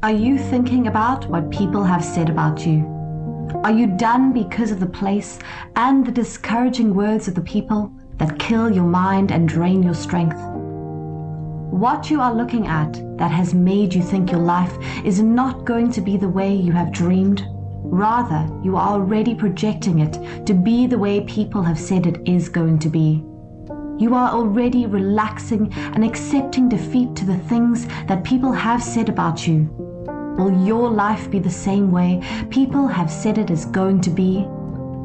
Are you thinking about what people have said about you? Are you done because of the place and the discouraging words of the people that kill your mind and drain your strength? What you are looking at that has made you think your life is not going to be the way you have dreamed. Rather, you are already projecting it to be the way people have said it is going to be. You are already relaxing and accepting defeat to the things that people have said about you. Will your life be the same way people have said it is going to be?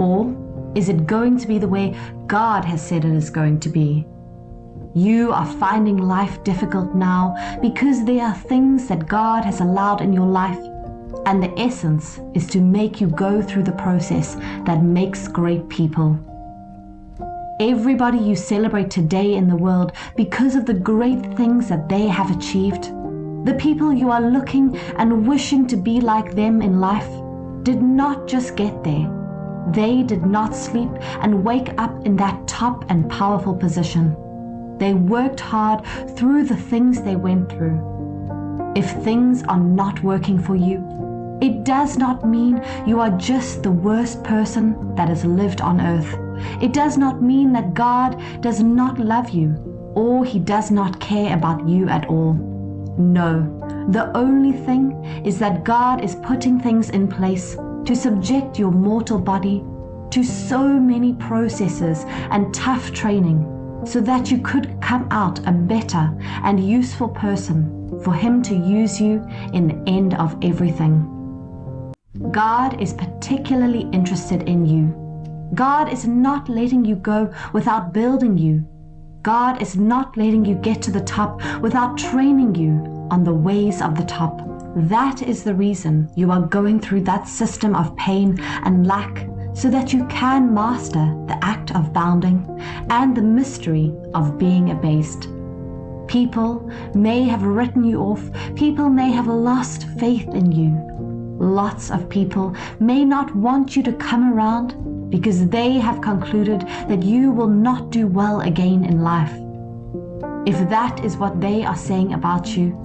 Or is it going to be the way God has said it is going to be? You are finding life difficult now because there are things that God has allowed in your life, and the essence is to make you go through the process that makes great people. Everybody you celebrate today in the world because of the great things that they have achieved, the people you are looking and wishing to be like them in life, did not just get there. They did not sleep and wake up in that top and powerful position. They worked hard through the things they went through. If things are not working for you, it does not mean you are just the worst person that has lived on earth. It does not mean that God does not love you or He does not care about you at all. No, the only thing is that God is putting things in place to subject your mortal body to so many processes and tough training so that you could come out a better and useful person for Him to use you in the end of everything. God is particularly interested in you. God is not letting you go without building you. God is not letting you get to the top without training you on the ways of the top. That is the reason you are going through that system of pain and lack, so that you can master the act of bounding and the mystery of being abased. People may have written you off. People may have lost faith in you. Lots of people may not want you to come around because they have concluded that you will not do well again in life. If that is what they are saying about you,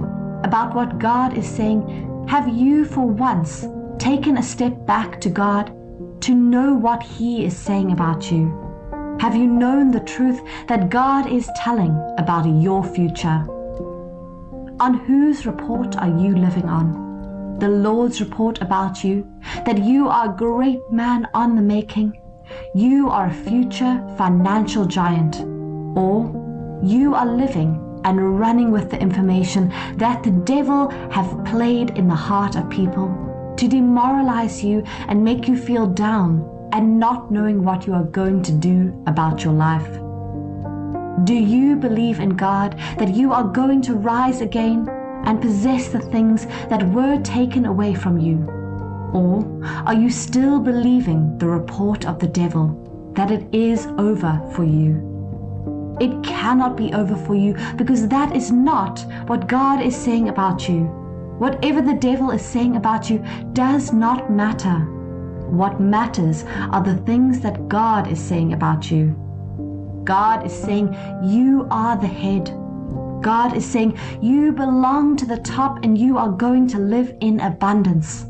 about what God is saying, have you for once taken a step back to God to know what He is saying about you? Have you known the truth that God is telling about your future? On whose report are you living on? The Lord's report about you, that you are a great man on the making, you are a future financial giant, or you are living and running with the information that the devil have played in the heart of people to demoralize you and make you feel down and not knowing what you are going to do about your life. Do you believe in God that you are going to rise again and possess the things that were taken away from you? Or are you still believing the report of the devil that it is over for you? It cannot be over for you because that is not what God is saying about you. Whatever the devil is saying about you does not matter. What matters are the things that God is saying about you. God is saying you are the head. God is saying you belong to the top and you are going to live in abundance.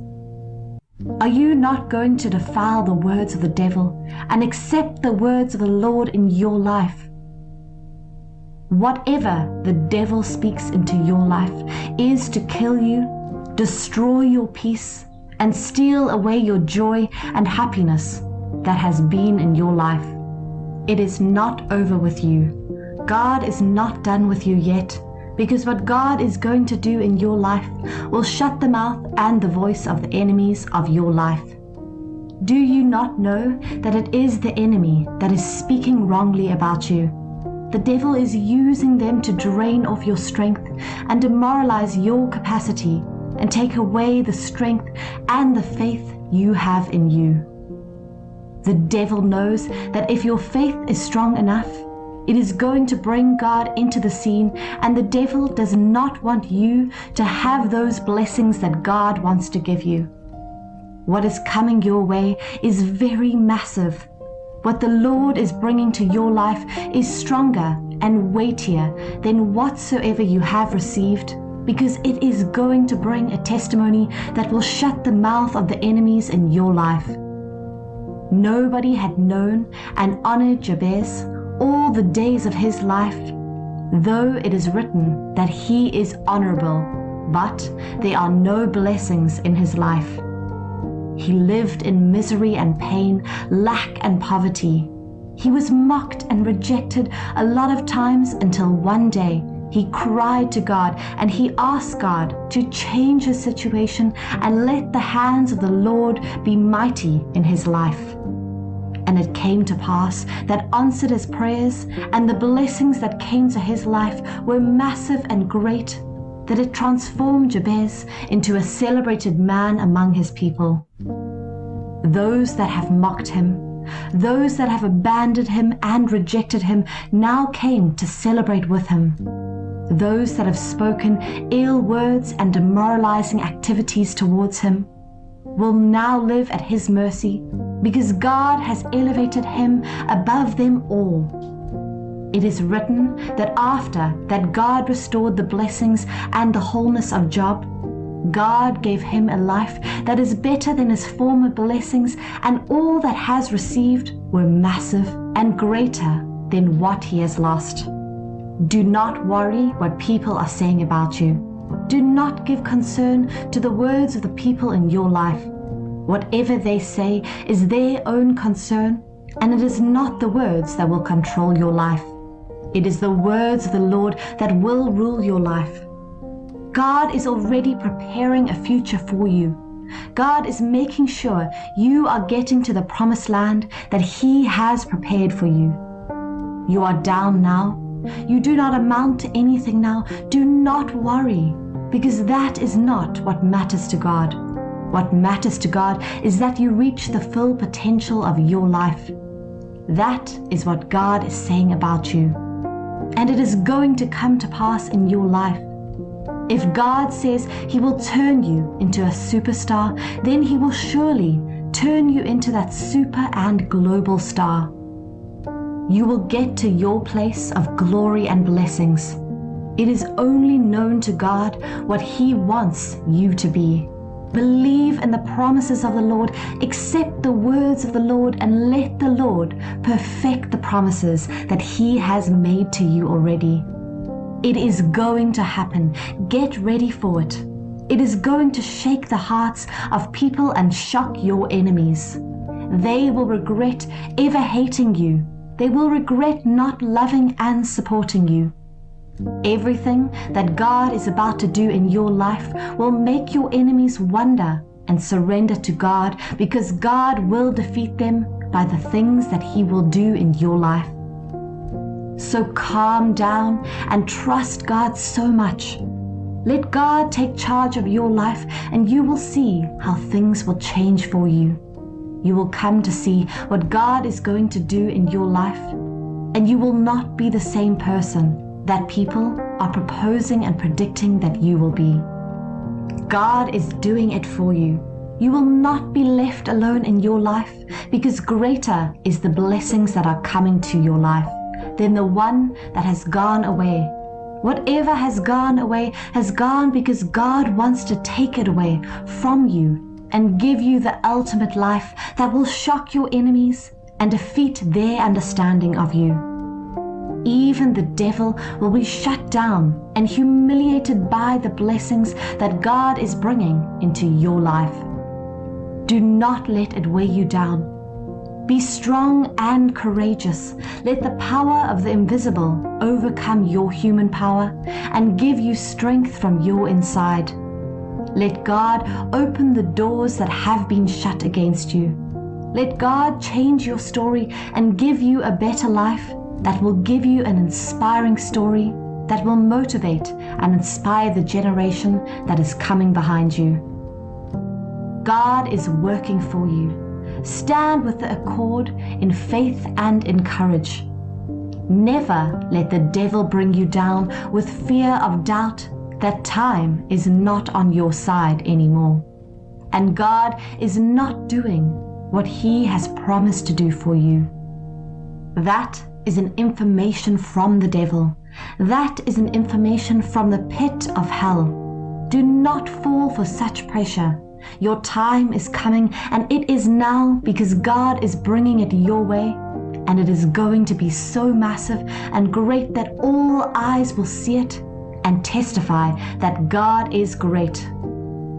Are you not going to defile the words of the devil and accept the words of the Lord in your life? Whatever the devil speaks into your life is to kill you, destroy your peace, and steal away your joy and happiness that has been in your life. It is not over with you. God is not done with you yet, because what God is going to do in your life will shut the mouth and the voice of the enemies of your life. Do you not know that it is the enemy that is speaking wrongly about you? The devil is using them to drain off your strength and demoralize your capacity and take away the strength and the faith you have in you. The devil knows that if your faith is strong enough, it is going to bring God into the scene, and the devil does not want you to have those blessings that God wants to give you. What is coming your way is very massive. What the Lord is bringing to your life is stronger and weightier than whatsoever you have received, because it is going to bring a testimony that will shut the mouth of the enemies in your life. Nobody had known and honored Jabez all the days of his life, though it is written that he is honorable, but there are no blessings in his life. He lived in misery and pain, lack and poverty. He was mocked and rejected a lot of times until one day he cried to God and he asked God to change his situation and let the hands of the Lord be mighty in his life. And it came to pass that answered his prayers, and the blessings that came to his life were massive and great, that it transformed Jabez into a celebrated man among his people. Those that have mocked him, those that have abandoned him and rejected him, now came to celebrate with him. Those that have spoken ill words and demoralizing activities towards him will now live at his mercy, because God has elevated him above them all. It is written that after that God restored the blessings and the wholeness of Job, God gave him a life that is better than his former blessings, and all that has received were massive and greater than what he has lost. Do not worry what people are saying about you. Do not give concern to the words of the people in your life. Whatever they say is their own concern, and it is not the words that will control your life. It is the words of the Lord that will rule your life. God is already preparing a future for you. God is making sure you are getting to the promised land that He has prepared for you. You are down now. You do not amount to anything now. Do not worry, because that is not what matters to God. What matters to God is that you reach the full potential of your life. That is what God is saying about you. And it is going to come to pass in your life. If God says He will turn you into a superstar, then He will surely turn you into that super and global star. You will get to your place of glory and blessings. It is only known to God what He wants you to be. Believe in the promises of the Lord, accept the words of the Lord, and let the Lord perfect the promises that He has made to you already. It is going to happen. Get ready for it. It is going to shake the hearts of people and shock your enemies. They will regret ever hating you. They will regret not loving and supporting you. Everything that God is about to do in your life will make your enemies wonder and surrender to God, because God will defeat them by the things that He will do in your life. So calm down and trust God so much. Let God take charge of your life, and you will see how things will change for you. You will come to see what God is going to do in your life, and you will not be the same person that people are proposing and predicting that you will be. God is doing it for you. You will not be left alone in your life, because greater is the blessings that are coming to your life than the one that has gone away. Whatever has gone because God wants to take it away from you and give you the ultimate life that will shock your enemies and defeat their understanding of you. Even the devil will be shut down and humiliated by the blessings that God is bringing into your life. Do not let it weigh you down. Be strong and courageous. Let the power of the invisible overcome your human power and give you strength from your inside. Let God open the doors that have been shut against you. Let God change your story and give you a better life that will give you an inspiring story that will motivate and inspire the generation that is coming behind you. God is working for you. Stand with the accord in faith and in courage. Never let the devil bring you down with fear of doubt that time is not on your side anymore, and God is not doing what He has promised to do for you. That is an information from the devil That is an information from the pit of hell. Do not fall for such pressure. Your time is coming, and it is now, because God is bringing it your way, and it is going to be so massive and great that all eyes will see it and testify that God is great.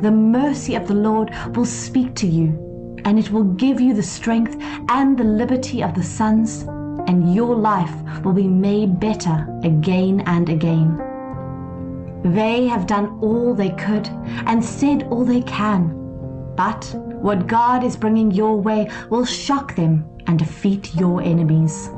The mercy of the Lord will speak to you, and it will give you the strength and the liberty of the sons, and your life will be made better again and again. They have done all they could and said all they can, but what God is bringing your way will shock them and defeat your enemies.